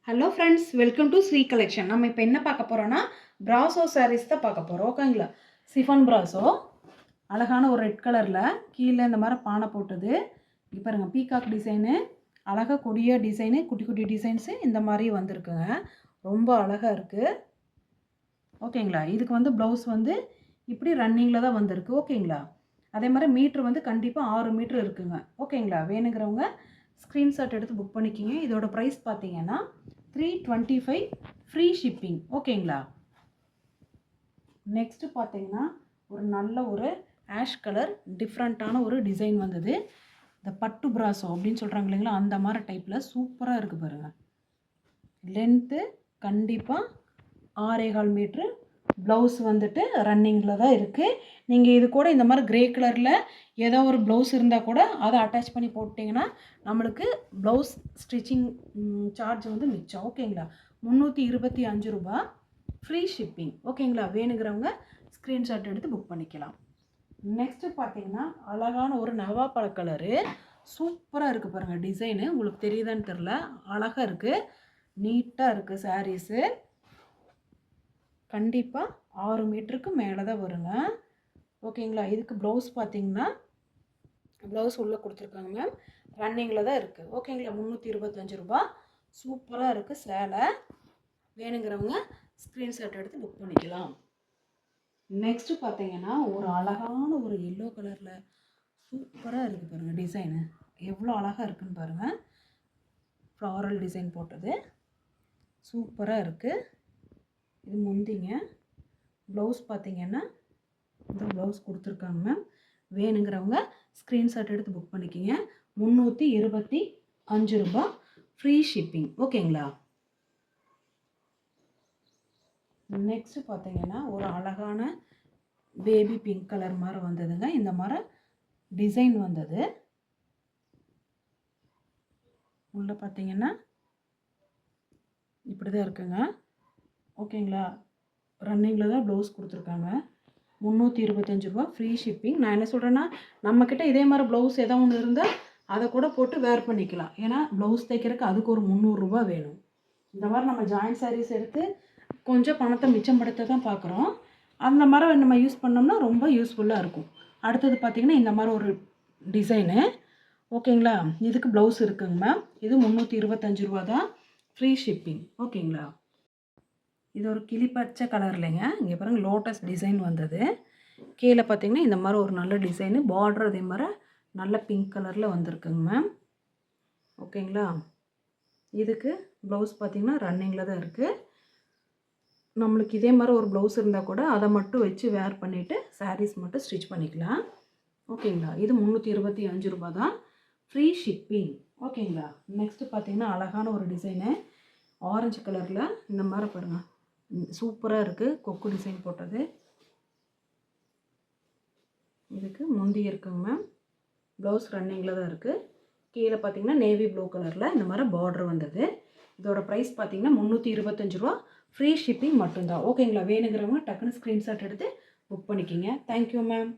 Hello friends, welcome to Sri collection. நம்ம இப்போ என்ன பார்க்க போகிறோன்னா பிராசோ சாரீஸ் தான் பார்க்க போகிறோம். ஓகேங்களா? சிஃபான் பிராசோ அழகான ஒரு ரெட் கலரில் கீழே இந்த மாதிரி பானை போட்டது. இங்கே பாருங்கள், பீகாக் டிசைனு, அழகாக கொடிய டிசைனு, குட்டி குட்டி டிசைன்ஸு இந்த மாதிரி வந்திருக்குங்க. ரொம்ப அழகாக இருக்குது. ஓகேங்களா? இதுக்கு வந்து ப்ளவுஸ் வந்து இப்படி ரன்னிங்கில் தான் வந்திருக்கு. ஓகேங்களா? அதே மாதிரி மீட்ரு வந்து கண்டிப்பாக 6 மீட்ரு இருக்குங்க. ஓகேங்களா? வேணுங்கிறவங்க ஸ்க்ரீன்ஷாட் எடுத்து புக் பண்ணிக்கிங்க. இதோட ப்ரைஸ் பார்த்தீங்கன்னா 325 ஃப்ரீ ஷிப்பிங். ஓகேங்களா? நெக்ஸ்ட்டு பார்த்தீங்கன்னா ஒரு நல்ல ஒரு ஆஷ் கலர் டிஃப்ரெண்ட்டான ஒரு டிசைன் வந்தது. இந்த பட்டு பிராசோ அப்படின்னு சொல்கிறாங்க இல்லைங்களா, அந்த மாதிரி டைப்பில் சூப்பராக இருக்குது பாருங்கள். லென்த்து கண்டிப்பாக 6.25 மீட்ரு. ப்ளவுஸ் வந்துட்டு ரன்னிங்கில் தான் இருக்குது. நீங்கள் இது கூட இந்த மாதிரி கிரே கலரில் ஏதோ ஒரு ப்ளவுஸ் இருந்தால் கூட அதை அட்டாச் பண்ணி போட்டிங்கன்னா நம்மளுக்கு ப்ளவுஸ் ஸ்டிச்சிங் சார்ஜ் வந்து மிச்சம். ஓகேங்களா? 325 ரூபா ஃப்ரீ ஷிப்பிங். ஓகேங்களா? வேணுங்கிறவங்க ஸ்க்ரீன்ஷாட் எடுத்து புக் பண்ணிக்கலாம். நெக்ஸ்ட்டு பார்த்தீங்கன்னா அழகான ஒரு நவாப்பழ கலரு சூப்பராக இருக்குது பாருங்கள். டிசைனு உங்களுக்கு தெரியுதான்னு தெரில, அழகாக இருக்குது, நீட்டாக இருக்குது. சாரீஸு கண்டிப்பாக 6 மீட்டருக்கு மேலே தான் வருங்க. ஓகேங்களா? இதுக்கு ப்ளவுஸ் பார்த்தீங்கன்னா ப்ளவுஸ் உள்ளே கொடுத்துருக்காங்க மேம். ரன்னிங்கில் தான் இருக்குது. ஓகேங்களா? 325 ரூபா. சூப்பராக இருக்குது சேலை. வேணுங்கிறவங்க ஸ்க்ரீன்ஷாட் எடுத்து புக் பண்ணிக்கலாம். நெக்ஸ்ட்டு பார்த்தீங்கன்னா ஒரு அழகான ஒரு எல்லோ கலரில் சூப்பராக இருக்குது பாருங்கள். டிசைனு எவ்வளோ அழகாக இருக்குதுன்னு பாருங்கள். ஃப்ளாரல் டிசைன் போட்டது சூப்பராக இருக்குது. இது முந்திங்க. ப்ளவுஸ் பார்த்தீங்கன்னா இந்த ப்ளவுஸ் கொடுத்துருக்காங்க மேம். வேணுங்கிறவங்க ஸ்க்ரீன்ஷாட் எடுத்து புக் பண்ணிக்கிங்க. 325 ரூபா ஃப்ரீ ஷிப்பிங். ஓகேங்களா? நெக்ஸ்ட்டு பார்த்தீங்கன்னா ஒரு அழகான பேபி பிங்க் கலர் மாதிரி வந்ததுங்க. இந்த மாதிரி டிசைன் வந்தது. உள்ள பார்த்தீங்கன்னா இப்படி தான் இருக்குங்க. ஓகேங்களா? ரன்னிங்கில் தான் ப்ளவுஸ் கொடுத்துருக்காங்க. 325 ரூபா ஃப்ரீ ஷிப்பிங். நான் என்ன சொல்கிறேன்னா, நம்மக்கிட்ட இதே மாதிரி ப்ளவுஸ் எதாவது ஒன்று இருந்தால் அதை கூட போட்டு வேர் பண்ணிக்கலாம். ஏன்னா ப்ளவுஸ் தைக்கிறதுக்கு அதுக்கு ஒரு 300 ரூபா வேணும். இந்த மாதிரி நம்ம ஜாயின்ட் சாரீஸ் எடுத்து கொஞ்சம் பணத்தை மிச்சப்படுத்த தான் பார்க்குறோம். அந்த மாதிரி நம்ம யூஸ் பண்ணோம்னா ரொம்ப யூஸ்ஃபுல்லாக இருக்கும். அடுத்தது பார்த்திங்கன்னா இந்த மாதிரி ஒரு டிசைனு. ஓகேங்களா? இதுக்கு ப்ளவுஸ் இருக்குங்க மேம். இது 325 ரூபா தான் ஃப்ரீ ஷிப்பிங். ஓகேங்களா? இது ஒரு கிளி பச்சை கலர்லைங்க. இங்கே பாருங்கள், லோட்டஸ் டிசைன் வந்தது. கீழே பார்த்தீங்கன்னா இந்த மாதிரி ஒரு நல்ல டிசைனு, பார்டர் அதே மாதிரி நல்ல பிங்க் கலரில் வந்திருக்குங்க மேம். ஓகேங்களா? இதுக்கு ப்ளவுஸ் பார்த்திங்கன்னா ரன்னிங்கில் தான் இருக்குது. நம்மளுக்கு இதே மாதிரி ஒரு ப்ளவுஸ் இருந்தால் கூட அதை மட்டும் வச்சு வேர் பண்ணிவிட்டு சாரீஸ் மட்டும் ஸ்டிச் பண்ணிக்கலாம். ஓகேங்களா? இது 325 ரூபா தான் ஃப்ரீ ஷிப்பிங். ஓகேங்களா? நெக்ஸ்ட்டு பார்த்திங்கன்னா அழகான ஒரு டிசைனு ஆரஞ்சு கலரில் இந்த மாதிரி பாருங்கள், சூப்பராக இருக்குது. கொக்கு டிசைன் போட்டது. இதுக்கு முந்தி இருக்குங்க மேம். ப்ளவுஸ் ரன்னிங்கில் தான் இருக்குது. கீழே பார்த்தீங்கன்னா நேவி ப்ளூ கலரில் இந்த மாதிரி பார்டர் வந்தது. இதோட ப்ரைஸ் பார்த்தீங்கன்னா 325 ரூபா ஃப்ரீ ஷிப்பிங் மட்டும்தான். ஓகேங்களா? வேணுங்கிறவங்க டக்குன்னு ஸ்க்ரீன்ஷாட் எடுத்து புக் பண்ணிக்கிங்க. Thank you ma'am.